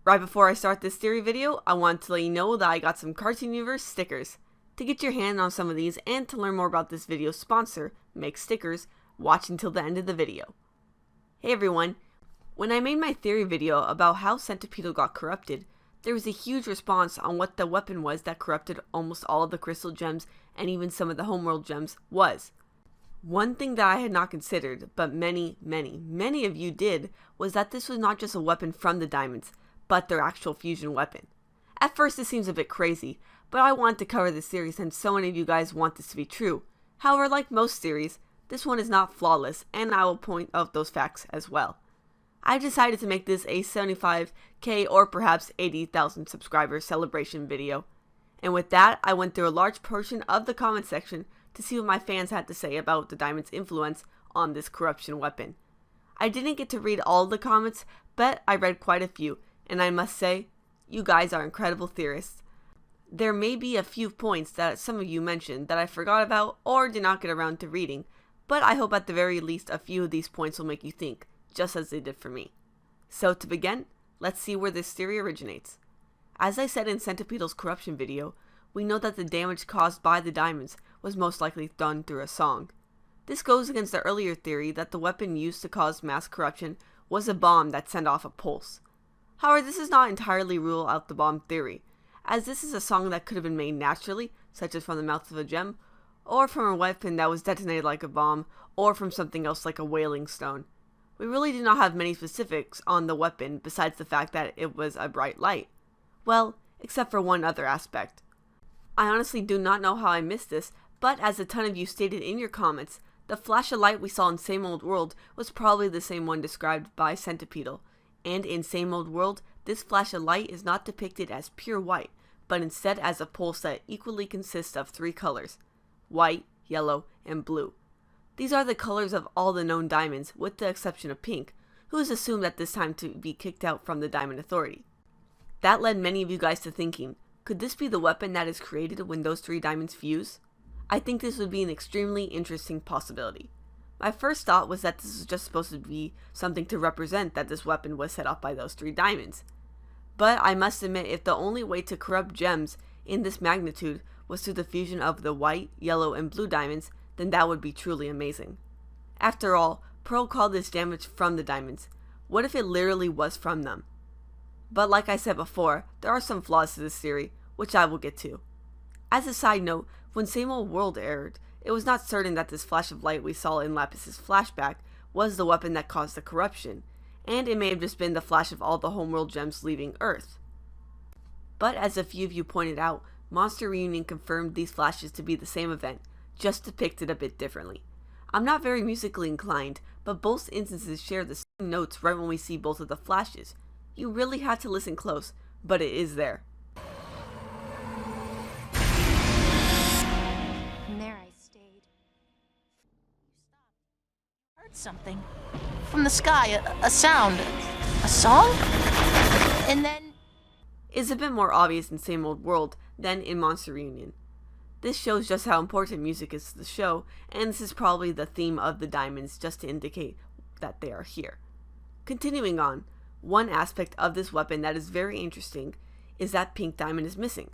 Right before I start this theory video, I want to let you know that I got some Cartoon Universe stickers. To get your hand on some of these and to learn more about this video's sponsor, Make Stickers, watch until the end of the video. Hey everyone, when I made my theory video about how Centipede got corrupted, there was a huge response on what the weapon was that corrupted almost all of the crystal gems and even some of the homeworld gems was. One thing that I had not considered, but many of you did, was that this was not just a weapon from the diamonds, but their actual fusion weapon. At first it seems a bit crazy, but I want to cover this theory since so many of you guys want this to be true. However, like most theories, this one is not flawless, and I will point out those facts as well. I decided to make this a 75k or perhaps 80,000 subscriber celebration video. And with that, I went through a large portion of the comment section to see what my fans had to say about the diamond's influence on this corruption weapon. I didn't get to read all the comments, but I read quite a few, and I must say, you guys are incredible theorists. There may be a few points that some of you mentioned that I forgot about or did not get around to reading, but I hope at the very least a few of these points will make you think, just as they did for me. So to begin, let's see where this theory originates. As I said in Centipede's corruption video, we know that the damage caused by the diamonds was most likely done through a song. This goes against the earlier theory that the weapon used to cause mass corruption was a bomb that sent off a pulse. However, this does not entirely rule out the bomb theory, as this is a song that could have been made naturally, such as from the mouth of a gem, or from a weapon that was detonated like a bomb, or from something else like a wailing stone. We really do not have many specifics on the weapon besides the fact that it was a bright light. Well, except for one other aspect. I honestly do not know how I missed this, but as a ton of you stated in your comments, the flash of light we saw in Same Old World was probably the same one described by Centipede. And in Same Old World, this flash of light is not depicted as pure white, but instead as a pulse that equally consists of three colors: white, yellow, and blue. These are the colors of all the known diamonds, with the exception of pink, who is assumed at this time to be kicked out from the Diamond Authority. That led many of you guys to thinking, could this be the weapon that is created when those three diamonds fuse? I think this would be an extremely interesting possibility. My first thought was that this was just supposed to be something to represent that this weapon was set off by those three diamonds. But I must admit, if the only way to corrupt gems in this magnitude was through the fusion of the white, yellow, and blue diamonds, then that would be truly amazing. After all, Pearl called this damage from the diamonds. What if it literally was from them? But like I said before, there are some flaws to this theory, which I will get to. As a side note, when Same Old World aired, it was not certain that this flash of light we saw in Lapis's flashback was the weapon that caused the corruption, and it may have just been the flash of all the homeworld gems leaving Earth. But as a few of you pointed out, Monster Reunion confirmed these flashes to be the same event, just depicted a bit differently. I'm not very musically inclined, but both instances share the same notes right when we see both of the flashes. You really have to listen close, but it is there. Something from the sky, a sound, a song, and then is a bit more obvious in Same Old World than in Monster Reunion. This shows just how important music is to the show, and this is probably the theme of the diamonds just to indicate that they are here. Continuing on, one aspect of this weapon that is very interesting is that pink diamond is missing.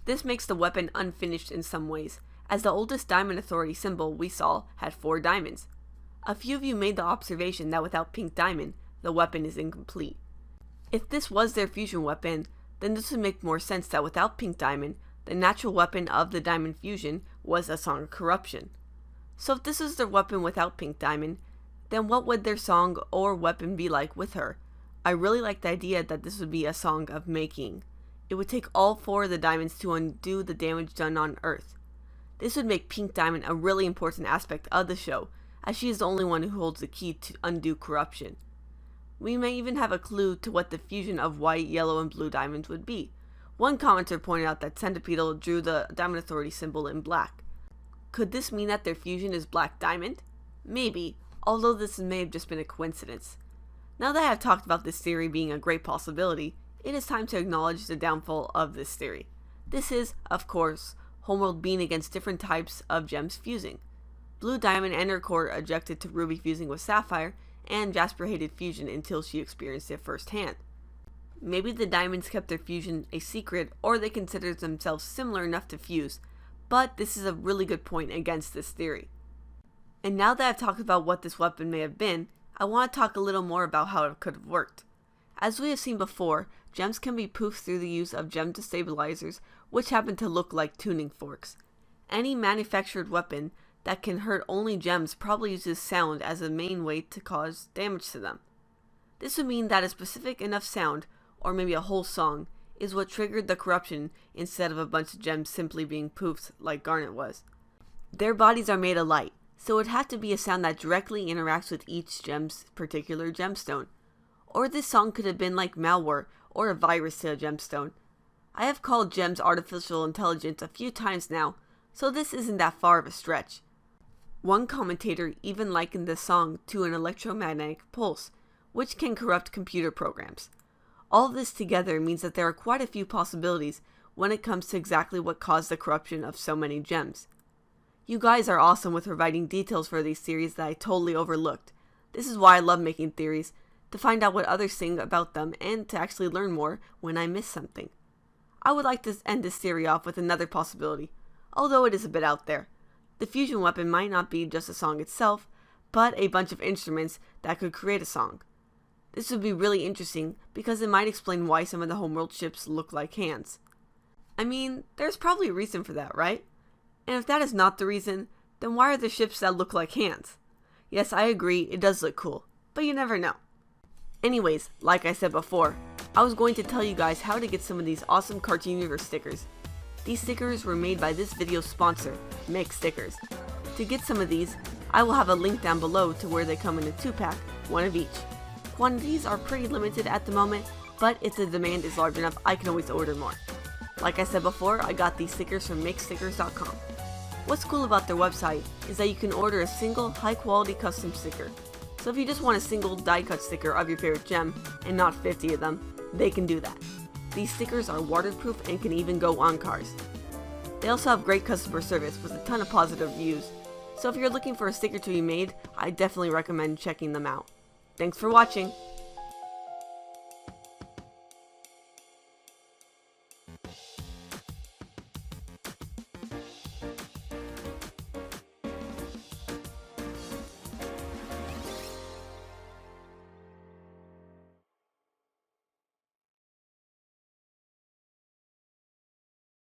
This makes the weapon unfinished in some ways, as the oldest Diamond Authority symbol we saw had 4 diamonds. A few of you made the observation that without pink diamond, the weapon is incomplete. If this was their fusion weapon, then this would make more sense that without pink diamond, the natural weapon of the diamond fusion was a song of corruption. So if this is their weapon without pink diamond, then what would their song or weapon be like with her? I really like the idea that this would be a song of making. It would take all 4 of the diamonds to undo the damage done on Earth. This would make pink diamond a really important aspect of the show, as she is the only one who holds the key to undo corruption. We may even have a clue to what the fusion of white, yellow, and blue diamonds would be. One commenter pointed out that Centipede drew the Diamond Authority symbol in black. Could this mean that their fusion is black diamond? Maybe, although this may have just been a coincidence. Now that I have talked about this theory being a great possibility, it is time to acknowledge the downfall of this theory. This is, of course, Homeworld being against different types of gems fusing. Blue Diamond and her core objected to Ruby fusing with Sapphire, and Jasper hated fusion until she experienced it firsthand. Maybe the diamonds kept their fusion a secret, or they considered themselves similar enough to fuse, but this is a really good point against this theory. And now that I've talked about what this weapon may have been, I want to talk a little more about how it could have worked. As we have seen before, gems can be poofed through the use of gem destabilizers, which happen to look like tuning forks. Any manufactured weapon that can hurt only gems probably uses sound as a main way to cause damage to them. This would mean that a specific enough sound, or maybe a whole song, is what triggered the corruption instead of a bunch of gems simply being poofed like Garnet was. Their bodies are made of light, so it had to be a sound that directly interacts with each gem's particular gemstone. Or this song could have been like malware or a virus to a gemstone. I have called gems artificial intelligence a few times now, so this isn't that far of a stretch. One commentator even likened this song to an electromagnetic pulse, which can corrupt computer programs. All this together means that there are quite a few possibilities when it comes to exactly what caused the corruption of so many gems. You guys are awesome with providing details for these theories that I totally overlooked. This is why I love making theories, to find out what others think about them and to actually learn more when I miss something. I would like to end this theory off with another possibility, although it is a bit out there. The fusion weapon might not be just a song itself, but a bunch of instruments that could create a song. This would be really interesting because it might explain why some of the homeworld ships look like hands. I mean, there's probably a reason for that, right? And if that is not the reason, then why are there ships that look like hands? Yes, I agree, it does look cool, but you never know. Anyways, like I said before, I was going to tell you guys how to get some of these awesome Cartoon Universe stickers. These stickers were made by this video's sponsor, Make Stickers. To get some of these, I will have a link down below to where they come in a 2-pack, one of each. Quantities are pretty limited at the moment, but if the demand is large enough, I can always order more. Like I said before, I got these stickers from makestickers.com. What's cool about their website is that you can order a single high-quality custom sticker. So if you just want a single die-cut sticker of your favorite gem, and not 50 of them, they can do that. These stickers are waterproof and can even go on cars. They also have great customer service with a ton of positive reviews, so if you're looking for a sticker to be made, I definitely recommend checking them out. Thanks for watching!